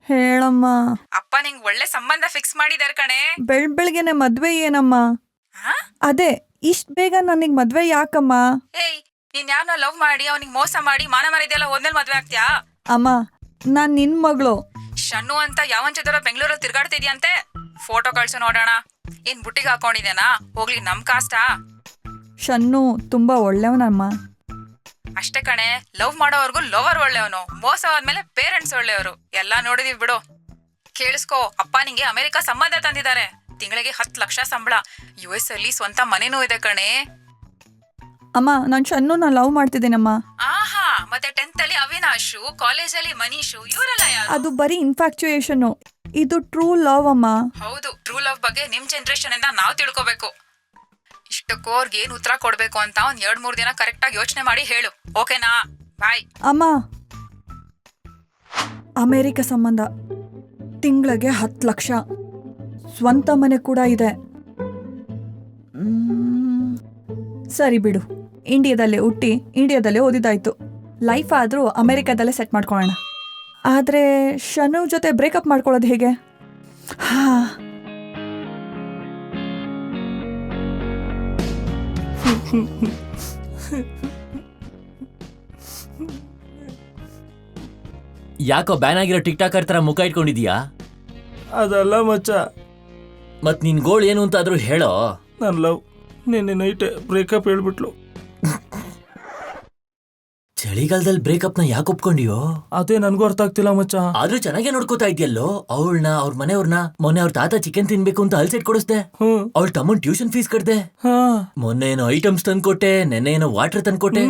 ಹೇಳಮ್ಮ. ಅಪ್ಪ ನಿಂಗ್ ಒಳ್ಳೆ ಸಂಬಂಧ ಫಿಕ್ಸ್ ಮಾಡಿದಾರೆ ಕಣೆ. ಬೆಳ್ಬೆಳ್ಗೆನೆ ಮದ್ವೆ ಏನಮ್ಮ? ಹಾ? ಅದೇ ಇಷ್ಟ್ ಬೇಗ ನನಗ್ ಮದ್ವೆ ಯಾಕಮ್ಮ? ಏಯ್, ನೀನ್ ಯಾರನ್ನ ಲವ್ ಮಾಡಿ ಅವನಿಗೆ ಮೋಸ ಮಾಡಿ ಮಾನ ಮರ್ಯಾದೆಲ್ಲ ಹೋದ್ಮೇಲೆ ಮದ್ವೆ ಆಗ್ತೀಯಾ? ಅಮ್ಮ, ನಾನ್ ನಿನ್ ಮಗಳು. ಶನ್ನು ಅಂತ ಯಾವನ್ ಜೊತೆ ಬೆಂಗಳೂರಲ್ಲಿ ತಿರ್ಗಾಡ್ತಿದ್ಯಂತೆ. ಫೋಟೋ ಕಳ್ಸು ನೋಡೋಣ. ಏನ್ ಬುಟ್ಟಿಗೆ ಹಾಕೊಂಡಿದೇನಾ? ಹೋಗ್ಲಿ ನಮ್ ಕಾಸ್ಟಾ? ಶನ್ನು ತುಂಬಾ ಒಳ್ಳೆಯವನಮ್ಮ. ಅಷ್ಟೇ ಕಣೆ, ಲವ್ ಮಾಡೋವರ್ಗು ಲವರ್ ಒಳ್ಳೆಯವನು, ಮೋಸ ಆದ್ಮೇಲೆ ಪೇರೆಂಟ್ಸ್ ಒಳ್ಳೆಯವರು. ಎಲ್ಲಾ ನೋಡಿದೀವಿ ಬಿಡು. ಕೇಳಿಸ್ಕೋ, ಅಪ್ಪ ನಿಂಗೆ ಅಮೆರಿಕ ಸಂಬಂಧ ತಂದಿದ್ದಾರೆ. ತಿಂಗಳಿಗೆ 10 ಲಕ್ಷ ಸಂಬಳ. US ಅಲ್ಲಿ ಸ್ವಂತ ಮನೆನೂ ಇದೆ ಕಣೆ. ಅಮ್ಮ, ನಾನ್ ಶನ್ನುನ ಲವ್ ಮಾಡ್ತಿದ್ದೀನಮ್ಮ. ಆಹಾ, ಮತ್ತೆ 10th ಅಲ್ಲಿ ಅವಿನಾಶು, ಕಾಲೇಜಲ್ಲಿ ಮನೀಶು, ಇವರೆಲ್ಲ ಯಾರು? ಅದು ಬರೀ ಇನ್ಫ್ಯಾಕ್ಚುಯೇಷನ್. ಇದು ಟ್ರೂ ಲವ್ ಅಮ್ಮ. ಹೌದು, ಟ್ರೂ ಲವ್ ಬಗ್ಗೆ ನಿಮ್ ಜನರೇಷನ್ ಇಂದ ನಾವ್ ತಿಳ್ಕೋಬೇಕು. ಇಷ್ಟಕ್ಕೂ ಅವ್ರಿಗೆ ಏನ್ ಉತ್ತರ ಕೊಡ್ಬೇಕು ಅಂತ ಒಂದ್ 2-3 ದಿನ ಕರೆಕ್ಟ್ ಆಗಿ ಯೋಚನೆ ಮಾಡಿ ಹೇಳು. ಓಕೆನಾ? ಬಾಯ್. ಅಮ್ಮ, ಅಮೆರಿಕ ಸಂಬಂಧ, ತಿಂಗಳಿಗೆ 10 ಲಕ್ಷ, ಸ್ವಂತ ಮನೆ ಕೂಡ ಇದೆ. ಸರಿ ಬಿಡು, ಇಂಡಿಯಾದಲ್ಲೇ ಹುಟ್ಟಿ ಇಂಡಿಯಾದಲ್ಲೇ ಓದಿದಾಯ್ತು. ಲೈಫ್ ಆದ್ರೂ ಅಮೆರಿಕದಲ್ಲೇ ಸೆಟ್ ಮಾಡ್ಕೊಳ್ಳೋಣ. ಆದ್ರೆ ಶನು ಜೊತೆ ಬ್ರೇಕಪ್ ಮಾಡ್ಕೊಳ್ಳೋದು ಹೇಗೆ? ಹಾ, ಯಾಕೋ ಬ್ಯಾನ್ ಆಗಿರೋ ಟಿಕ್ ಟಾಕರ್ ತರ ಮುಖ ಇಟ್ಕೊಂಡಿದೀಯಾ? ಅದಲ್ಲ ಮಚ್ಚ, ಮತ್ ನಿನ್ ಗೋಳ್ ಏನು ಅಂತ ಆದ್ರೂ ಹೇಳೋ. ನನ್ನ ಲವ್ ನಿನ್ನೆ ನೈಟ್ ಬ್ರೇಕಪ್ ಹೇಳ್ಬಿಟ್ಲು. ಚಳಿಗಾಲದಲ್ಲಿ ಬ್ರೇಕಪ್ ನ ಯಾಕೆ ಒಪ್ಕೊಂಡಿಯೋ? ಅದೇ ನನ್ಗೂ ಅರ್ಥ ಆಗ್ತಿಲ್ಲ ಮಚ್ಚ. ಆದ್ರೂ ಚೆನ್ನಾಗೇ ನೋಡ್ಕೋತಾ ಇದ್ಯಲ್ಲೋ ಅವಳನ್ನ, ಅವ್ರ ಮನೆಯವ್ರನ್ನ. ಮೊನ್ನೆ ಅವ್ರ ತಾತ ಚಿಕನ್ ತಿನ್ಬೇಕು ಅಂತ ಅಲ್ಸೆಟ್ ಕೊಡಿಸ್ದೆ. ಅವಳ ತಮ್ಮನ್ ಟ್ಯೂಷನ್ ಫೀಸ್ ಕಟ್ದೆ. ಮೊನ್ನೆ ಏನೋ ಐಟಮ್ಸ್ ತಂದ್ಕೊಟ್ಟೆ, ನೆನ್ನೆ ಏನೋ ವಾಟರ್ ತಂದ್ಕೊಟ್ಟೆ.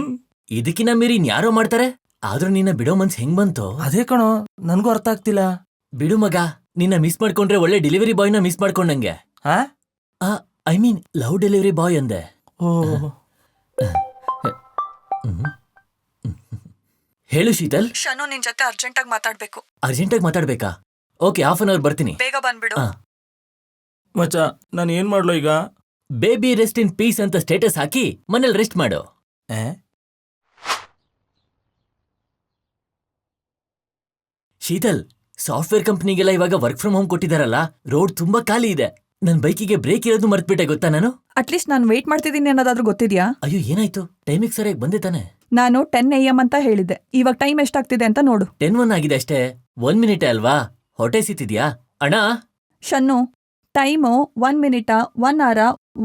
ಇದಕ್ಕಿನ್ನ ಮೀರಿ ಇನ್ಯಾರೋ ಮಾಡ್ತಾರೆ. ಆದ್ರೂ ನಿನ್ನ ಬಿಡೋ ಮನ್ಸ್ ಹೆಂಗ್ ಬಂತು? ಅದೇ ಕಣೋ, ನನ್ಗೂ ಅರ್ಥ ಆಗ್ತಿಲ್ಲ. ಬಿಡು ಮಗ, ನಿನ್ನ ಮಿಸ್ ಮಾಡ್ಕೊಂಡ್ರೆ ಒಳ್ಳೆ ಡೆಲಿವರಿ ಬಾಯ್ ನ ಮಿಸ್ ಮಾಡ್ಕೊಂಡಂಗೆ. I mean love delivery boy ಅಂದೆ. ಹೇಳು ಶೀತಲ್. ಶನು ನಿನ್ ಜೊತೆ ಅರ್ಜೆಂಟಾಗಿ ಮಾತಾಡ್ಬೇಕು. ಅರ್ಜೆಂಟಾಗಿ ಮಾತಾಡ್ಬೇಕಾ? ಓಕೆ, 1/2 ಅವರ್ ಬರ್ತೀನಿ. ಬೇಗ ಬಂದ್ಬಿಡು. ಮಚ್ಚ, ನಾನು ಏನ್ ಮಾಡ್ಲೋ ಈಗ? ಬೇಬಿ ರೆಸ್ಟ್ ಇನ್ ಪೀಸ್ ಅಂತ ಸ್ಟೇಟಸ್ ಹಾಕಿ ಮನೇಲಿ ರೆಸ್ಟ್ ಮಾಡು. ಶೀತಲ್, ಸಾಫ್ಟ್ವೇರ್ ಕಂಪ್ನಿಗೆಲ್ಲ ಇವಾಗ ವರ್ಕ್ ಫ್ರಮ್ ಹೋಮ್ ಕೊಟ್ಟಿದಾರಲ್ಲ, ರೋಡ್ ತುಂಬಾ ಖಾಲಿ ಇದೆ. ನನ್ ಬೈಕಿಗೆ ಬ್ರೇಕ್ ಇರೋದು ಮರ್ತ್ಬಿಟ್ಟೆ ಗೊತ್ತಾ ನಾನು? ಅಟ್ಲೀಸ್ಟ್ ನಾನು ವೇಟ್ ಮಾಡ್ತಿದ್ದೀನಿ ಅನ್ನೋದಾದ್ರೂ ಗೊತ್ತಿದ್ಯಾ? ಅಯ್ಯೋ, ಏನಾಯ್ತು? ಟೈಮಿಗೆ ಸರಿಯಾಗಿ ಬಂದೆ ತಾನೆ? ನಾನು 10 AM ಅಂತ ಹೇಳಿದ್ದೆ. ಇವಾಗ ಟೈಮ್ ಎಷ್ಟಾಗ್ತಿದೆ ಅಂತ ನೋಡು. 10:01 ಆಗಿದೆ ಅಷ್ಟೇ. 1 ಮಿನಿಟೇ ಅಲ್ವಾ? ಹೊಟ್ಟೆ ಸಿತ್ತಿದ್ಯಾ ಅಣ್ಣ? ಶನ್ನು, ಟೈಮು 1 ಮಿನಿಟಾ, 1 ಅವರ,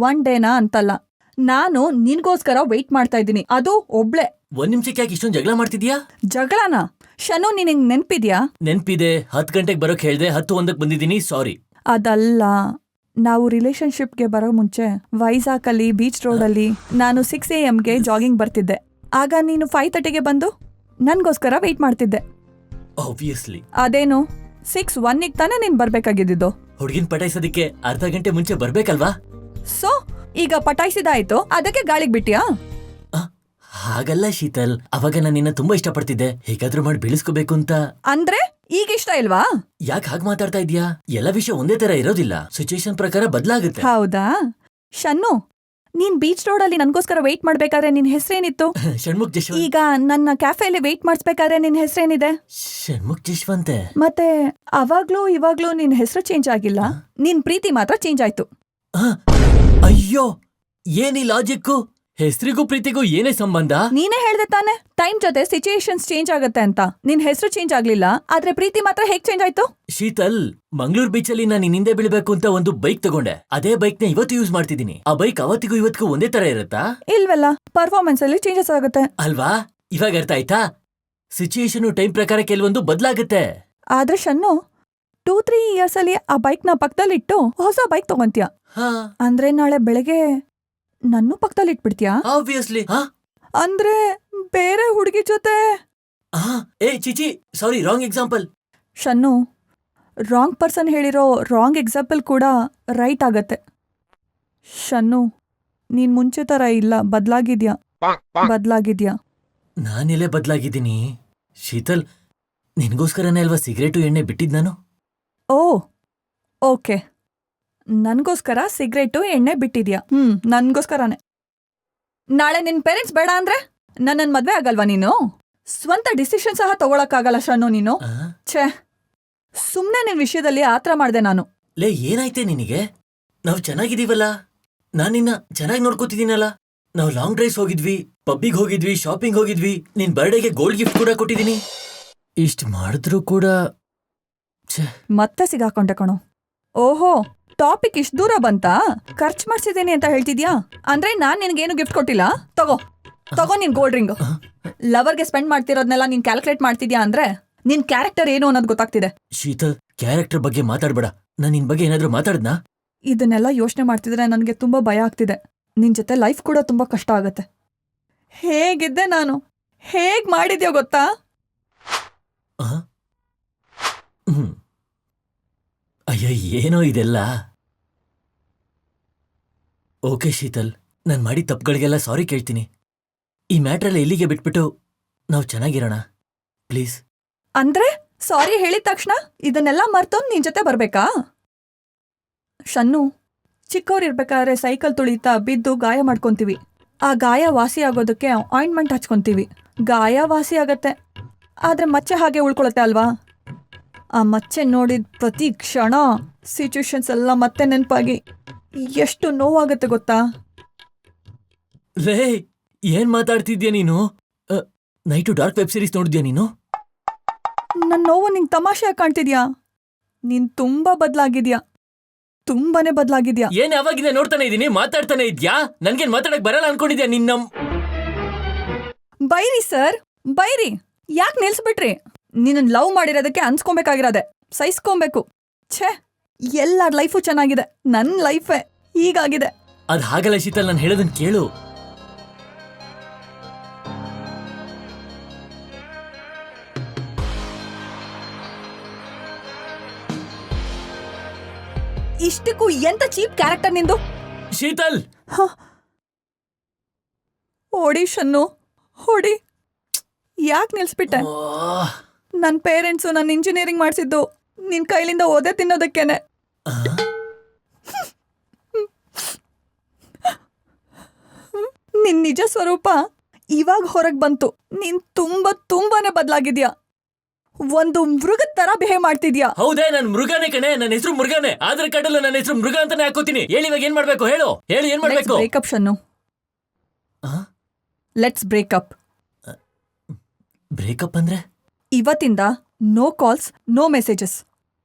1 ಡೇನಾ ಅಂತಲ್ಲ. ನಾನು ನಿನ್ಗೋಸ್ಕರ ವೇಟ್ ಮಾಡ್ತಾ ಇದ್ದೀನಿ, ಅದು ಒಬ್ಳೆ. 1 ನಿಮಿಷಕ್ಕೆ ಯಾಕೆ ಇಷ್ಟೊಂದು ಜಗಳ ಮಾಡ್ತಿದ್ಯಾ? ಜಗಳನಾ? ಶನು, ನಿನಗ್ ನೆನ್ಪಿದ್ಯಾ? ನೆನ್ಪಿದೆ. 10 ಗಂಟೆಗೆ ಬರೋಕ್ ಹೇಳ್ದೆ, 10:01 ಬಂದಿದ್ದೀನಿ. ಸಾರಿ. ಅದಲ್ಲ, ನಾವು ರಿಲೇಶನ್ಶಿಪ್ಗೆ ಬರೋ ಮುಂಚೆ ವೈಜಾಗಲ್ಲಿ ಬೀಚ್ ರೋಡಲ್ಲಿ ನಾನು 6 AM ಜಾಗಿಂಗ್ ಬರ್ತಿದ್ದೆ. ಆಗ ನೀನು 5:30ಗೆ ಬಂದು ನನ್ಗೋಸ್ಕರ ವೇಟ್ ಮಾಡ್ತಿದ್ದೆ. ಆಬ್ವಿಯಸ್ಲಿ. ಅದೇನು 6:01ಗೆ ತಾನೇ ನೀನ್ ಬರ್ಬೇಕಾಗಿದ್ದು. ಹುಡುಗಿನ ಪಟಾಯಿಸೋದಕ್ಕೆ ಅರ್ಧ ಗಂಟೆ ಮುಂಚೆ ಬರ್ಬೇಕಲ್ವಾ? ಸೊ ಈಗ ಪಟಾಯಿಸಿದಾಯ್ತು, ಅದಕ್ಕೆ ಗಾಳಿಗೆ ಬಿಟ್ಟಿಯಾ? ಹಾಗಲ್ಲ ಶೀತಲ್, ಅವಾಗ ನಾನು ನಿನ್ನ ತುಂಬಾ ಇಷ್ಟಪಡ್ತಿದ್ದೆ. ಹೇಗಾದ್ರೂ ಮಾಡಿ ಬೀಳಿಸ್ಕೋಬೇಕು ಅಂತ. ಅಂದ್ರೆ ಈಗ ಇಷ್ಟ ಇಲ್ವಾ? ಯಾಕೆ ಹಾಗೆ ಮಾತಾಡ್ತಾ ಇದ್ಯಾ? ಎಲ್ಲ ವಿಷಯ ಒಂದೇ ತರ ಇರೋದಿಲ್ಲ, ಸಿಚುಯೇಷನ್ ಪ್ರಕಾರ ಬದಲಾಗುತ್ತೆ. ಹೌದಾ? ಶನ್ನು, ನೀನ್ ಬೀಚ್ ರೋಡಲ್ಲಿ ನನ್ಗೋಸ್ಕರ ವೇಟ್ ಮಾಡ್ಬೇಕಾದ್ರೆ ನಿನ್ ಹೆಸರೇನಿತ್ತು? ಷಣ್ಮುಖ್ ಜಶ್ವಂತ್. ಈಗ ನನ್ನ ಕ್ಯಾಫೆಯಲ್ಲಿ ವೇಟ್ ಮಾಡಿಸ್ಬೇಕಾದ್ರೆ ನಿನ್ ಹೆಸರೇನಿದೆ? ಷಣ್ಮುಖ್ ಜಶ್ವಂತೆ. ಮತ್ತೆ ಅವಾಗ್ಲೂ ಇವಾಗ್ಲೂ ನಿನ್ ಹೆಸರು ಚೇಂಜ್ ಆಗಿಲ್ಲ, ನಿನ್ ಪ್ರೀತಿ ಮಾತ್ರ ಚೇಂಜ್ ಆಯ್ತು. ಅಯ್ಯೋ, ಏನಿ ಲಾಜಿಕ್ಕು? ಹೆಸರಿಗೂ ಪ್ರೀತಿಗೂ ಏನೇ ಸಂಬಂಧ? ನೀನೇ ಹೇಳ್ದೆ ತಾನೆ, ಟೈಮ್ ಜೊತೆ ಸಿಚುಯೇಷನ್ಸ್ ಚೇಂಜ್ ಆಗತ್ತೆ ಅಂತ. ನಿನ್ ಹೆಸರು ಚೇಂಜ್ ಆಗ್ಲಿಲ್ಲ, ಆದ್ರೆ ಪ್ರೀತಿ ಮಾತ್ರ ಹೇಗ್ ಚೇಂಜ್ ಆಯ್ತು? ಶೀತಲ್, ಮಂಗಳೂರು ಬೀಚಲ್ಲಿ ನಾನು ನಿನ್ನಿಂದೆ ಬೀಳ್ಬೇಕು ಅಂತ ಒಂದು ಬೈಕ್ ತಗೊಂಡೆ. ಅದೇ ಬೈಕ್ ನ ಇವತ್ತು ಯೂಸ್ ಮಾಡ್ತಿದ್ದೀನಿ. ಆ ಬೈಕ್ ಅವತ್ತಿಗೂ ಇವತ್ತಿಗೂ ಒಂದೇ ತರ ಇರುತ್ತಾ? ಇಲ್ವಲ್ಲ, ಪರ್ಫಾರ್ಮೆನ್ಸ್ ಅಲ್ಲಿ ಚೇಂಜಸ್ ಆಗುತ್ತೆ ಅಲ್ವಾ? ಇವಾಗ ಅರ್ಥ ಆಯ್ತಾ? ಸಿಚುಯೇಷನ್ ಟೈಮ್ ಪ್ರಕಾರ ಕೆಲವೊಂದು ಬದಲಾಗುತ್ತೆ. ಆದ್ರೆ ಶನ್ನು, 2-3 ಇಯರ್ಸ್ ಅಲ್ಲಿ ಆ ಬೈಕ್ ನ ಪಕ್ಕದಲ್ಲಿಟ್ಟು ಹೊಸ ಬೈಕ್ ತಗೊಂತೀಯ. ಅಂದ್ರೆ ನಾಳೆ ಬೆಳಗ್ಗೆ ನನ್ನೂ ಪಕ್ಕದಲ್ಲಿ ಇಟ್ಬಿಡ್ತೀಯಾ? ಆಬ್ವಿಯಸ್ಲಿ. ಅಂದ್ರೆ ಬೇರೆ ಹುಡುಗಿ ಜೊತೆ? ಏ ಚಿಚಿ, ಸಾರಿ, ರಾಂಗ್ ಎಕ್ಸಾಂಪಲ್. ಶನ್ನು, ರಾಂಗ್ ಪರ್ಸನ್ ಹೇಳಿರೋ ರಾಂಗ್ ಎಕ್ಸಾಂಪಲ್ ಕೂಡ ರೈಟ್ ಆಗತ್ತೆ. ಶನ್ನು, ನೀನ್ ಮುಂಚೆ ತರ ಇಲ್ಲ, ಬದ್ಲಾಗಿದ್ಯಾ. ನಾನೆಲ್ಲೇ ಬದಲಾಗಿದ್ದೀನಿ ಶೀತಲ್? ನಿನ್ಗೋಸ್ಕರನೇ ಅಲ್ವಾ ಸಿಗರೇಟು ಎಣ್ಣೆ ಬಿಟ್ಟಿದ್ ನಾನು? ಓ ಓಕೆ, ನನ್ಗೋಸ್ಕರ ಸಿಗರೇಟು ಎಣ್ಣೆ ಬಿಟ್ಟಿದ್ಯಾ? ನನ್ಗೋಸ್ಕರನೇ. ನಾಳೆ ನಿನ್ ಪೇರೆಂಟ್ಸ್ ಬೇಡ ಅಂದ್ರೆ ನನ್ನನ್ ಮದ್ವೆ ಆಗಲ್ವಾ ನೀನು? ಸ್ವಂತ ಡಿಸಿಷನ್ ಸಹ ತಗೊಳಕ್ಕಾಗಲ್ಲ ಶನ್ನು ನೀನು. ಛೇ, ಸುಮ್ನೆ ನಿನ್ ವಿಷಯದಲ್ಲಿ ಆತರ ಮಾಡ್ದೆ ನಾನು. ಲೇ ಏನಾಯ್ತೆ ನಿನಗೆ? ನಾವ್ ಚೆನ್ನಾಗಿದೀವಲ್ಲ, ನಾನ್ ನಿನ್ನ ಚೆನ್ನಾಗಿ ನೋಡ್ಕೋತಿದ್ದೀನಲ್ಲ. ನಾವ್ ಲಾಂಗ್ ಡ್ರೈವ್ಸ್ ಹೋಗಿದ್ವಿ, ಪಬ್ಬಿಗ್ ಹೋಗಿದ್ವಿ, ಶಾಪಿಂಗ್ ಹೋಗಿದ್ವಿ, ನಿನ್ ಬರ್ಡೇಗೆ ಗೋಲ್ಡ್ ಗಿಫ್ಟ್ ಕೂಡ ಕೊಟ್ಟಿದ್ದೀನಿ. ಇಷ್ಟ್ ಮಾಡಿದ್ರು ಕೂಡ ಮತ್ತೆ ಸಿಗಾಕೊಂಡೆ ಕಣೋ. ಓಹೋ, ಟಾಪಿಕ್ ಇಷ್ಟ ದೂರ ಬಂತಾ? ಖರ್ಚು ಮಾಡ್ಸಿದ್ದೀನಿ ಅಂತ ಹೇಳ್ತಿದ್ಯಾ? ಅಂದ್ರೆ ನಾನ್ ನಿನ್ಗೇನು ಗಿಫ್ಟ್ ಕೊಟ್ಟಿಲ್ಲ. ತಗೋ ನಿನ್ ಗೋಲ್ಡ್ ರಿಂಗ್. ಲವರ್ಗೆ ಸ್ಪೆಂಡ್ ಮಾಡ್ತಿರೋದ್ನೆಲ್ಲ ನೀನ್ ಕ್ಯಾಲ್ಕುಲೇಟ್ ಮಾಡ್ತಿದ್ಯಾ ಅಂದ್ರೆ ನಿನ್ ಕ್ಯಾರೆಕ್ಟರ್ ಏನು ಅನ್ನೋದು ಗೊತ್ತಾಗ್ತಿದೆ. ಶೀತಲ್, ಕ್ಯಾರೆಕ್ಟರ್ ಬಗ್ಗೆ ಮಾತಾಡ್ಬೇಡ. ನಾನ್ ನಿನ್ ಬಗ್ಗೆ ಏನಾದ್ರೂ ಮಾತಾಡ್ನಾ? ಇದನ್ನೆಲ್ಲ ಯೋಚನೆ ಮಾಡ್ತಿದ್ರೆ ನನಗೆ ತುಂಬಾ ಭಯ ಆಗ್ತಿದೆ. ನಿನ್ ಜೊತೆ ಲೈಫ್ ಕೂಡ ತುಂಬಾ ಕಷ್ಟ ಆಗತ್ತೆ. ಹೇಗಿದ್ದೆ ನಾನು, ಹೇಗ್ ಮಾಡಿದ್ಯೋ ಗೊತ್ತಾ? ಅಯ್ಯೋ, ಏನೋ ಇದೆಲ್ಲ. ಓಕೆ ಶೀತಲ್, ನಾನ್ ಮಾಡಿದ ತಪ್ಪುಗಳಿಗೆಲ್ಲ ಸಾರಿ ಕೇಳ್ತೀನಿ. ಈ ಮ್ಯಾಟ್ರೆಲ್ಲ ಇಲ್ಲಿಗೆ ಬಿಟ್ಬಿಟ್ಟು ನಾವು ಚೆನ್ನಾಗಿರೋಣ ಪ್ಲೀಸ್. ಅಂದ್ರೆ ಸಾರಿ ಹೇಳಿದ ತಕ್ಷಣ ಇದನ್ನೆಲ್ಲ ಮರ್ತು ನಿನ್ ಜೊತೆ ಬರ್ಬೇಕಾ? ಶನ್ನು, ಚಿಕ್ಕವ್ರಿರ್ಬೇಕಾದ್ರೆ ಸೈಕಲ್ ತುಳಿತಾ ಬಿದ್ದು ಗಾಯ ಮಾಡ್ಕೊಂತೀವಿ. ಆ ಗಾಯ ವಾಸಿ ಆಗೋದಕ್ಕೆ ಆಯಿಂಟ್ಮೆಂಟ್ ಹಚ್ಕೊಂತೀವಿ. ಗಾಯ ವಾಸಿ ಆಗತ್ತೆ, ಆದ್ರೆ ಮಚ್ಚೆ ಹಾಗೆ ಉಳ್ಕೊಳತ್ತೆ ಅಲ್ವಾ? ಆ ಮಚ್ಚೆ ನೋಡಿದ ಪ್ರತಿ ಕ್ಷಣ ಸಿಚುವೇಶನ್ಸ್ ಎಲ್ಲ ಮತ್ತೆ ನೆನಪಾಗಿ ಎಷ್ಟು ನೋವಾಗತ್ತೆ ಗೊತ್ತಾ? ಲೇ, ಏನ್ ಮಾತಾಡ್ತಿದ್ಯಾ ನೀನು? ನೈಟು ಡಾರ್ಕ್ ವೆಬ್ ಸೀರೀಸ್ ನೋಡಿದ್ಯಾ ನೀನು? ನನ್ನ ನೋವು ನಿಂಗೆ ತಮಾಷೆ ಕಾಣ್ತಿದ್ಯಾ? ನೀನ್ ತುಂಬಾ ಬದ್ಲಾಗಿದ್ಯಾ, ತುಂಬಾನೇ ಬದ್ಲಾಗಿದ್ಯಾ. ಏನ್ ಯಾವಾಗಿಂದ ನೋಡ್ತಾನೆ ಇದೀನಿ, ಮಾತಾಡ್ತಾನೆ ಇದ್ಯಾ? ನನ್ಗೇನ್ ಮಾತಾಡಕ್ ಬರಲ್ಲ ಅನ್ಕೊಂಡಿದ್ಯಾ ನಿನ್ನ? ಬೈರಿ ಸರ್, ಬೈರಿ. ಯಾಕೆ ನಿಲ್ಸ್ಬಿಟ್ರಿ? ನಿನ್ನ ಲವ್ ಮಾಡಿರೋದಕ್ಕೆ ಅನ್ಸ್ಕೊಬೇಕಾಗಿರೋದೆ, ಸಹಿಸ್ಕೊಬೇಕು. ಛೇ, ಎಲ್ಲರ ಲೈಫು ಚೆನ್ನಾಗಿದೆ, ನನ್ನ ಲೈಫೇ ಹೀಗಾಗಿದೆ. ಅದ್ ಹಾಗಲ್ಲ ಶೀತಲ್, ನಾನು ಹೇಳೋದನ್ ಕೇಳು. ಇಷ್ಟಕ್ಕೂ ಎಂತ ಚೀಪ್ ಕ್ಯಾರೆಕ್ಟರ್ ನಿಂದು. ಶೀತಲ್, ಹೊಡಿ ಶನ್ನು, ಹೊಡಿ. ಯಾಕೆ ನಿಲ್ಸ್ಬಿಟ್ಟೆ? ನನ್ನ ಪೇರೆಂಟ್ಸು ನನ್ನ ಇಂಜಿನಿಯರಿಂಗ್ ಮಾಡಿಸಿದ್ದು ನಿನ್ ಕೈಲಿಂದ ಓದೆ ತಿನ್ನೋದಕ್ಕೇನೆ. ನಿನ್ ನಿಜ ಸ್ವರೂಪ ಇವಾಗ ಹೊರಗೆ ಬಂತು. ನೀನ್ ತುಂಬಾನೇ ಬದಲಾಗಿದ್ಯಾ. ಒಂದು ಮೃಗದ ತರ ಬಿಹೇವ್ ಮಾಡ್ತಿದ್ಯಾ. ಹೌದೇ, ನನ್ ಮೃಗನೇ ಕಣೆ. ನನ್ನ ಹೆಸರು ಮೃಗನೇ. ಆಧಾರ್ ಕಾರ್ಡ್ ಅಲ್ಲ ನನ್ನ ಹೆಸರು ಮೃಗ ಅಂತಾನೆ ಹಾಕೋತೀನಿ. ಹೇಳಿ, ಇವಾಗ ಏನ್ ಮಾಡ್ಬೇಕು ಹೇಳು, ಏನ್ ಮಾಡ್ಬೇಕು? Breakup Shannu, let's breakup. Breakup ಅಂದ್ರೆ? ಇವತ್ತಿಂದ ನೋ ಕಾಲ್ಸ್, ನೋ ಮೆಸೇಜಸ್.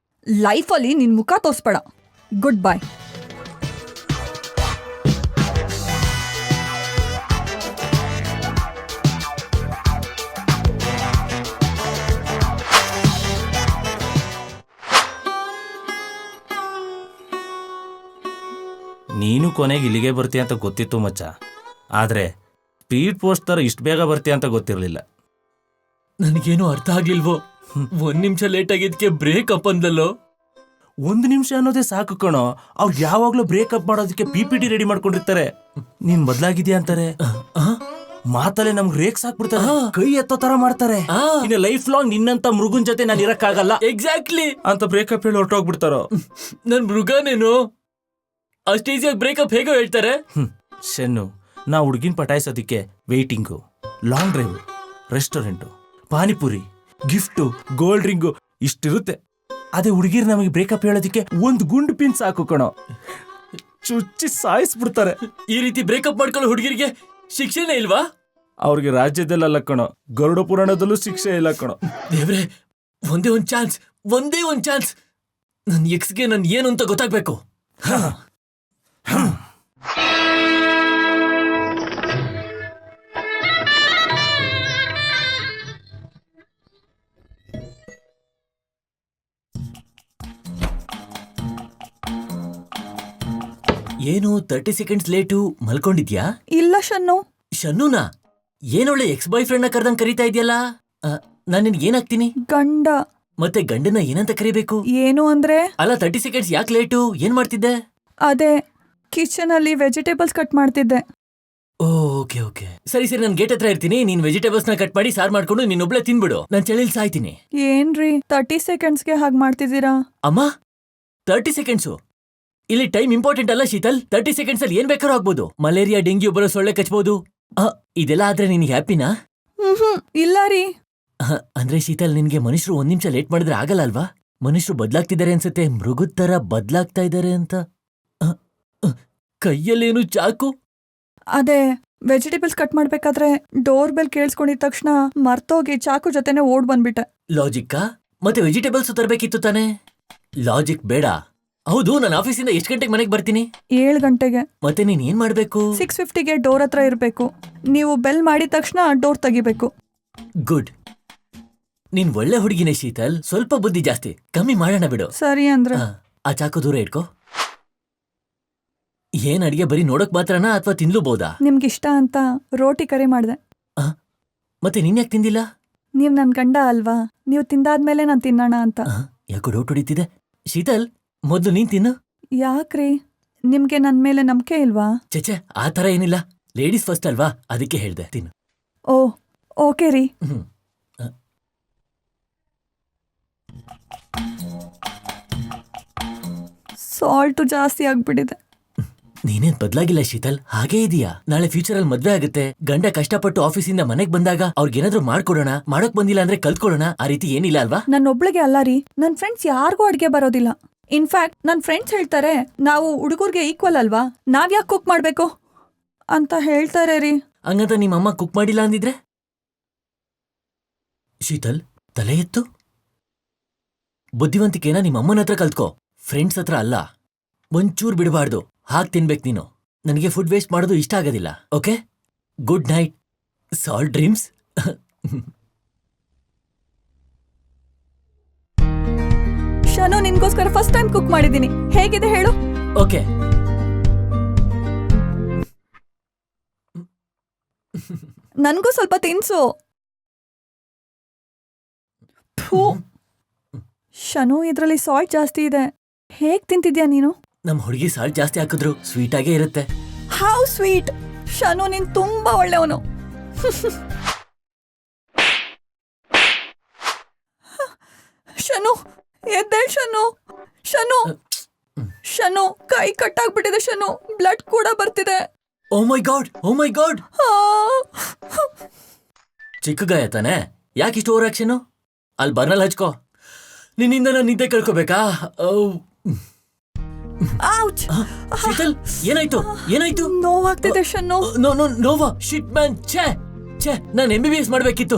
ಲೈಫಲ್ಲಿ ನಿನ್ ಮುಖ ತೋರಿಸ್ಬೇಡ. Good bye. ನೀನು ಕೊನೆಗೆ ಇಲ್ಲಿಗೆ ಬರ್ತೀಯ ಅಂತ ಗೊತ್ತಿತ್ತು ಮಚ್ಚ, ಆದ್ರೆ ಸ್ಪೀಡ್ ಪೋಸ್ಟ್ ತರ ಇಷ್ಟು ಬೇಗ ಬರ್ತೀಯ ಅಂತ ಗೊತ್ತಿರಲಿಲ್ಲ. ನನಗೇನು ಅರ್ಥ ಆಗ್ಲಿಲ್ವೋ. 1 ನಿಮಿಷ ಲೇಟ್ ಆಗಿದ್ಕೆ ಬ್ರೇಕಪ್ ಅಂದಲ್ಲೋ. 1 ನಿಮಿಷ ಅನ್ನೋದೇ ಸಾಕು ಕಣೋ. ಅವ್ರು ಯಾವಾಗ್ಲೂ ಬ್ರೇಕಪ್ ಮಾಡೋದಕ್ಕೆ PPT ರೆಡಿ ಮಾಡ್ಕೊಂಡಿರ್ತಾರೆ. ನೀನ್ ಬದಲಾಗಿದ್ಯಾ ಅಂತಾರೆ, ಮಾತಲ್ಲೇ ನಮ್ಗೆ ರೇಕ್ಸ್ ಹಾಕ್ಬಿಡ್ತಾರೆ, ಕೈ ಎತ್ತೋ ತರ ಮಾಡ್ತಾರೆ. ಇನ್ನು ಲೈಫ್ ಲಾಂಗ್ ನಿನ್ನಂತ ಮೃಗನ್ ಜೊತೆ ನಾನು ಇರಕ್ಕಾಗಲ್ಲ ಎಕ್ಸಾಕ್ಟ್ಲಿ ಅಂತ ಬ್ರೇಕಪ್ ಹೇಳಿ ಹೊರಟೋಗ್ಬಿಡ್ತಾರೋ. ನನ್ ಮೃಗನೇನು ಅಷ್ಟು ಈಸಿಯಾಗಿ ಬ್ರೇಕಪ್ ಹೇಗೋ ಹೇಳ್ತಾರೆ. ಶೆನ್ನು, ನಾ ಹುಡುಗಿನ ಪಟಾಯಿಸೋದಿಕ್ಕೆ waiting, long drive, restaurant, panipuri, gift, gold ring ಇಷ್ಟಿರುತ್ತೆ. ಅದೇ ಹುಡುಗಿರ್ ನಮಗೆ ಬ್ರೇಕಪ್ ಹೇಳೋದಿಕ್ಕೆ 1 ಗುಂಡು ಪಿನ್ ಸಾಕು ಕಣೋ, ಚುಚ್ಚಿ ಸಾಯಿಸ್ಬಿಡ್ತಾರೆ. ಈ ರೀತಿ ಬ್ರೇಕಪ್ ಮಾಡ್ಕೊಳ್ಳೋ ಹುಡುಗಿರಿಗೆ ಶಿಕ್ಷೆನೇ ಇಲ್ವಾ? ಅವ್ರಿಗೆ ರಾಜ್ಯದಲ್ಲ ಕಣೋ, ಗರುಡ ಪುರಾಣದಲ್ಲೂ ಶಿಕ್ಷೆ ಇಲ್ಲ ಕಣೋ. ದೇವ್ರೆ, ಒಂದೇ ಒಂದ್ ಚಾನ್ಸ್. ನನ್ ಎಕ್ಸ್ಗೆ ನನ್ ಏನು ಅಂತ ಗೊತ್ತಾಗ್ಬೇಕು. ಏನು 30 ಸೆಕೆಂಡ್ಸ್ ಲೇಟು? ಮಲ್ಕೊಂಡಿದ್ಯಾ? ಇಲ್ಲ ಶನ್ನು. ಶನ್ನುನಾ? ಏನೊಳ್ಳೆ ಎಕ್ಸ್ ಬಾಯ್ ಫ್ರೆಂಡ್ ನ ಕರ್ದಂಗ್ ಕರೀತಾ ಇದೆಯಲ್ಲ. ನಾನ್ ನಿನ್ಗೆ ಏನಾಗ್ತೀನಿ? ಗಂಡ. ಮತ್ತೆ ಗಂಡನ ಏನಂತ ಕರಿಬೇಕು? ಏನು ಅಂದ್ರೆ? ಅಲ್ಲ, 30 ಸೆಕೆಂಡ್ಸ್ ಯಾಕೆ ಲೇಟು? ಏನ್ ಮಾಡ್ತಿದ್ದೆ? ಅದೇ ಕಿಚನ್ ಅಲ್ಲಿ ವೆಜಿಟೇಬಲ್ಸ್ ಕಟ್ ಮಾಡ್ತಿದ್ದೆ. ಓಕೆ. ಸರಿ, ನಾನು ಗೇಟ್ ಹತ್ರ ಇರ್ತೀನಿ. ನೀನ್ ವೆಜಿಟೇಬಲ್ಸ್ ನ ಕಟ್ ಮಾಡಿ ಸಾರ್ ಮಾಡ್ಕೊಂಡು ನೀನೊಬ್ಳೆ ತಿನ್ಬಿಡು. ನಾನ್ ಚಳಿಲ್ ಸಾಯ್ತೀನಿ. ಏನ್ರಿ 30 ಸೆಕೆಂಡ್ಸ್ಗೆ ಹಾಗೆ ಮಾಡ್ತಿದ್ದೀರಾ? ಅಮ್ಮ, 30 ಸೆಕೆಂಡ್ಸು? ಇಲ್ಲಿ ಟೈಮ್ ಇಂಪಾರ್ಟೆಂಟ್ ಅಲ್ಲ ಶೀತಲ್. 30 ಸೆಕೆಂಡ್ಸ್ ಅಲ್ಲಿ ಏನ್ ಬೇಕಾದ್ರೂ ಆಗ್ಬೋದು. ಮಲೇರಿಯಾ, ಡೆಂಗ್ಯೂ ಬರೋ ಸೊಳ್ಳೆ ಕಚ್ಬೋದು. ಇದೆಲ್ಲ ಆದ್ರೆ ನಿನ್ಗೆ ಹ್ಯಾಪಿನಾ? ಇಲ್ಲ ರೀ. ಅಂದ್ರೆ ಶೀತಲ್, ನಿನ್ಗೆ ಮನುಷ್ಯರು 1 ನಿಮಿಷ ಲೇಟ್ ಮಾಡಿದ್ರೆ ಆಗಲ್ಲ ಅಲ್ವಾ? ಮನುಷ್ಯರು ಬದ್ಲಾಗ್ತಿದ್ದಾರೆ ಅನ್ಸತ್ತೆ, ಮೃಗದ ತರ ಬದ್ಲಾಗ್ತಾ ಇದ್ದಾರೆ ಅಂತ. ಅ, ಅ, ಕೈಯಲ್ಲೇನು ಚಾಕು? ಅದೇ ವೆಜಿಟೇಬಲ್ಸ್ ಕಟ್ ಮಾಡ್ಬೇಕಾದ್ರೆ ಡೋರ್ ಬೆಲ್ ಕೇಳಿಸ್ಕೊಂಡಿದ ತಕ್ಷಣ ಮರ್ತೋಗಿ ಚಾಕು ಜೊತೆನೆ ಓಡ್ ಬಂದ್ಬಿಟ್ಟೆ. ಲಾಜಿಕ್ಕಾ? ಮತ್ತೆ ವೆಜಿಟೇಬಲ್ಸ್ ತರಬೇಕಿತ್ತು ತಾನೆ? ಲಾಜಿಕ್ ಬೇಡ. ಹೌದು, ನಾನು ಆಫೀಸಿಂದ ಎಷ್ಟು ಗಂಟೆಗೆ ಮನೆಗೆ ಬರ್ತೀನಿ? 7 ಗಂಟೆಗೆ. ಮತ್ತೆ ನೀನ್ ಏನ್ ಮಾಡ್ಬೇಕು? 6:50ಗೆ ಡೋರ್ ಹತ್ರ ಇರಬೇಕು. ನೀವು ಬೆಲ್ ಮಾಡಿದ ತಕ್ಷಣ ಡೋರ್ ತೆಗಿಬೇಕು. ಗುಡ್. ನೀನ್ ಒಳ್ಳೆ ಹುಡುಗಿನೇ ಶೀತಲ್. ಸ್ವಲ್ಪ ಬುದ್ಧಿ ಜಾಸ್ತಿ, ಕಮ್ಮಿ ಮಾಡೋಣ ಬಿಡು. ಸರಿ ಅಂದ್ರೆ. ಆ ಚಾಕು ದೂರ ಇಟ್ಕೋ. ಏನ್ ಅಡಿಗೆ ಬರೀ ನೋಡಕ್ ಮಾತ್ರನಾ ಅಥವಾ ತಿನ್ಲೂಬಹುದಾ? ನಿಮ್ಗಿಷ್ಟ ಅಂತ ರೋಟಿ ಕರಿ ಮಾಡ್ದೆ. ಮತ್ತೆ ನೀನ್ ಯಾಕೆ ತಿಂದಿಲ್ಲ? ನೀವ್ ನನ್ ಗಂಡ ಅಲ್ವಾ, ನೀವು ತಿಂದಾದ್ಮೇಲೆ ನಾನ್ ತಿನ್ನೋಣ ಅಂತ. ಯಾಕೋ ಡೌಟ್ ಹೊಡಿತಿದೆ. ಶೀತಲ್, ಮೊದ್ಲು ನೀನ್ ತಿನ್ನು. ಯಾಕ್ರಿ, ನಿಮ್ಗೆ ನನ್ ಮೇಲೆ ನಂಬಿಕೆ ಇಲ್ವಾ? ಚಚೆ, ಆ ತರ ಏನಿಲ್ಲ. ಲೇಡೀಸ್ ಫಸ್ಟ್ ಅಲ್ವಾ, ಅದಕ್ಕೆ ಹೇಳ್ದೆ. ತಿನ್ನು. ಓ, ಓಕೆ ರೀ. ಸಾಲ್ಟು ಜಾಸ್ತಿ ಆಗ್ಬಿಟ್ಟಿದೆ. ನೀನೇನ್ ಬದ್ಲಾಗಿಲ್ಲ ಶೀತಲ್, ಹಾಗೇ ಇದೀಯಾ. ನಾಳೆ ಫ್ಯೂಚರ್ ಅಲ್ಲಿ ಮದ್ವೆ ಆಗುತ್ತೆ, ಗಂಡ ಕಷ್ಟಪಟ್ಟು ಆಫೀಸಿಂದ ಮನೆಗ್ ಬಂದಾಗ ಅವ್ರಿಗೇನಾದ್ರೂ ಮಾಡ್ಕೊಡೋಣ, ಮಾಡಕ್ ಬಂದಿಲ್ಲ ಅಂದ್ರೆ ಕಲ್ತ್ಕೊಳ್ಳೋಣ, ಆ ರೀತಿ ಏನಿಲ್ಲ ಅಲ್ವಾ? ನನ್ನೊಬ್ಳಿಗೆ ಅಲ್ಲ ರೀ, ನನ್ ಫ್ರೆಂಡ್ಸ್ ಯಾರಿಗೂ ಅಡ್ಗೆ ಬರೋದಿಲ್ಲ. ಇನ್ಫ್ಯಾಕ್ಟ್ ನನ್ ಫ್ರೆಂಡ್ಸ್ ಹೇಳ್ತಾರೆ, ನಾವು ಹುಡುಗರ್ಗೆ ಈಕ್ವಲ್ ಅಲ್ವಾ, ನಾವ್ ಯಾಕೆ ಕುಕ್ ಮಾಡ್ಬೇಕು ಅಂತ ಹೇಳ್ತಾರೆ ರೀ. ಹಂಗಂತ ನಿಮ್ಮಮ್ಮ ಕುಕ್ ಮಾಡಿಲ್ಲ ಅಂದಿದ್ರೆ? ಶೀತಲ್, ತಲೆ ಎತ್ತು. ಬುದ್ಧಿವಂತಿಕೆನ ನಿಮ್ಮಮ್ಮನ ಹತ್ರ ಕಲ್ತ್ಕೋ, ಫ್ರೆಂಡ್ಸ್ ಹತ್ರ ಅಲ್ಲ. ಒಂಚೂರ್ ಬಿಡಬಾರ್ದು, ಹಾಗೆ ತಿನ್ಬೇಕು ನೀನು. ನನಗೆ ಫುಡ್ ವೇಸ್ಟ್ ಮಾಡೋದು ಇಷ್ಟ ಆಗೋದಿಲ್ಲ. Okay, good night, salt dreams. Shanu, ನಿನ್ಗೋಸ್ಕರ ಫಸ್ಟ್ ಟೈಮ್ ಕುಕ್ ಮಾಡಿದ್ದೀನಿ. ಹೇಗಿದೆ ಹೇಳು? ಓಕೆ. ನನ್ಗೂ ಸ್ವಲ್ಪ ತಿನ್ಸು. ಥೂ. ಶನು, ಇದ್ರಲ್ಲಿ ಸಾಲ್ಟ್ ಜಾಸ್ತಿ ಇದೆ. ಹೇಗ್ ತಿಂತಿದ್ಯಾ ನೀನು? ನಮ್ ಹುಡುಗಿ ಸಾಲ್ಟ್ ಜಾಸ್ತಿ ಹಾಕಿದ್ರು ಸ್ವೀಟ್ ಆಗೇ ಇರುತ್ತೆ. How sweet. ಶನು, ನೀನ್ ತುಂಬಾ ಒಳ್ಳೆಯವನು. ಶನು, ಎದ್ದೇಳ್ ಶನು. ಶನು, ಶನು, ಕೈ ಕಟ್ಟಾಗ್ಬಿಟ್ಟಿದೆ ಶನು, ಬ್ಲಡ್ ಕೂಡ ಬರ್ತಿದೆ. ಓ my god, oh my god. ಚಿಕ್ಕ ಗಾಯ ತಾನೆ, ಯಾಕಿಷ್ಟು ಓವರ್ ಆಕ್ಷನು? ಅಲ್ಲಿ ಬರ್ನಲ್ಲಿ ಹಚ್ಕೋ. ನಿನ್ನಿಂದ ನಾನು ನಿದ್ದೆ ಕಳ್ಕೋಬೇಕಾ? ಔಚ್. ಶೀತಲ್, ಏನಾಯ್ತು? ಏನಾಯ್ತು? ನೋವಾಗ್ತಿದೆ ಶನು. ನೋವಾ? Shit man. ಛೇ ಛೇ, ನಾನು MBBS ಮಾಡ್ಬೇಕಿತ್ತು.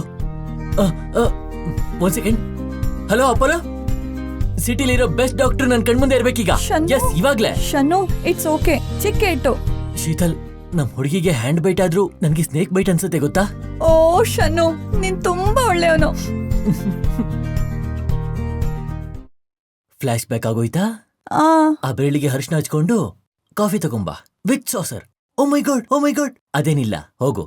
ಒಂದ್ ಸೆಕೆಂಡ್. ಹಲೋ ಅಪೋಲೋ, ಸಿಟಿಲಿರೋ ಬೆಸ್ಟ್ ಡಾಕ್ಟರ್ ನನ್ ಕಣ್ಮುಂದೆ ಇರ್ಬೇಕೀಗ. ಎಸ್, ಇವಾಗ್ಲೇ. ಶನು, ಇಟ್ಸ್ ಓಕೆ, ಚಿಕ್ಕ ಏಟು. ಶೀತಲ್, ನಮ್ ಹುಡುಗಿಗೆ ಹ್ಯಾಂಡ್ ಬೈಟ್ ಆದ್ರೂ ನನ್ಗೆ ಸ್ನೇಕ್ ಬೈಟ್ ಅನ್ಸುತ್ತೆ, ಗೊತ್ತಾ? ಓ ಶನು, ನೀನ್ ತುಂಬಾ ಒಳ್ಳೆಯವನು. ಫ್ಲಾಶ್ ಬ್ಯಾಕ್ ಆಗೋಯ್ತಾ? ಆ ಬೆರಳಿಗೆ ಅರಿಶಿನ ಹಚ್ಕೊಂಡು ಕಾಫಿ ತಗೊಂಬಾ with saucer. Oh my god, oh my god. ಅದೇನಿಲ್ಲ, ಹೋಗು.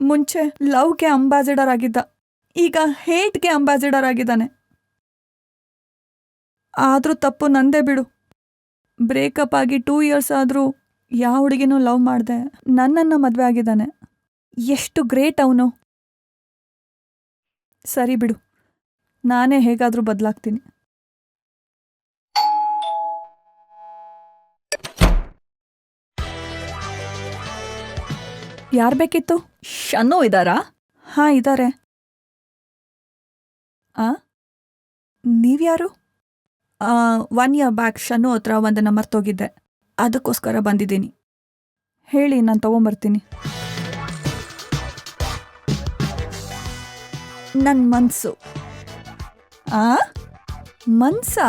ಮುಂಚೆ ಲವ್ಗೆ ಅಂಬಾಸಿಡರ್ ಆಗಿದ್ದ, ಈಗ ಹೇಟ್ಗೆ ಅಂಬಾಸಿಡರ್ ಆಗಿದ್ದಾನೆ. ಆದ್ರೂ ತಪ್ಪು ನಂದೇ ಬಿಡು. ಬ್ರೇಕಪ್ ಆಗಿ 2 years ಆದ್ರೂ ಯಾವ ಹುಡುಗಿನೂ ಲವ್ ಮಾಡ್ದೆ ನನ್ನನ್ನ ಮದ್ವೆ ಆಗಿದ್ದಾನೆ. ಎಷ್ಟು ಗ್ರೇಟ್ ಅವನು. ಸರಿ ಬಿಡು, ನಾನೇ ಹೇಗಾದ್ರೂ ಬದಲಾಗ್ತೀನಿ. ಯಾರ್ ಬೇಕಿತ್ತು? ಶನು ಇದ್ದಾರಾ? ಹಾ, ಇದ್ದಾರೆ. ನೀವ್ಯಾರು? 1 year ಬ್ಯಾಕ್ ಶನು ಹತ್ರ ಒಂದನ್ನ ಮರ್ತೋಗಿದ್ದೆ, ಅದಕ್ಕೋಸ್ಕರ ಬಂದಿದ್ದೀನಿ. ಹೇಳಿ, ನಾನು ತಗೊಂಬರ್ತೀನಿ. ನನ್ನ ಮನ್ಸು. ಮನ್ಸಾ?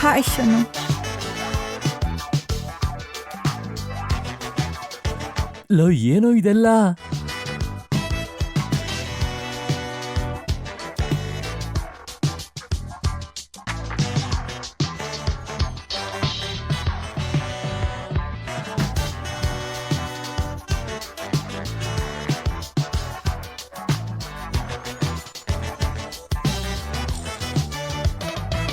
ಹಾಯ್ ಶನು. ಲೋ, ಏನೋ ಇದೆಲ್ಲ.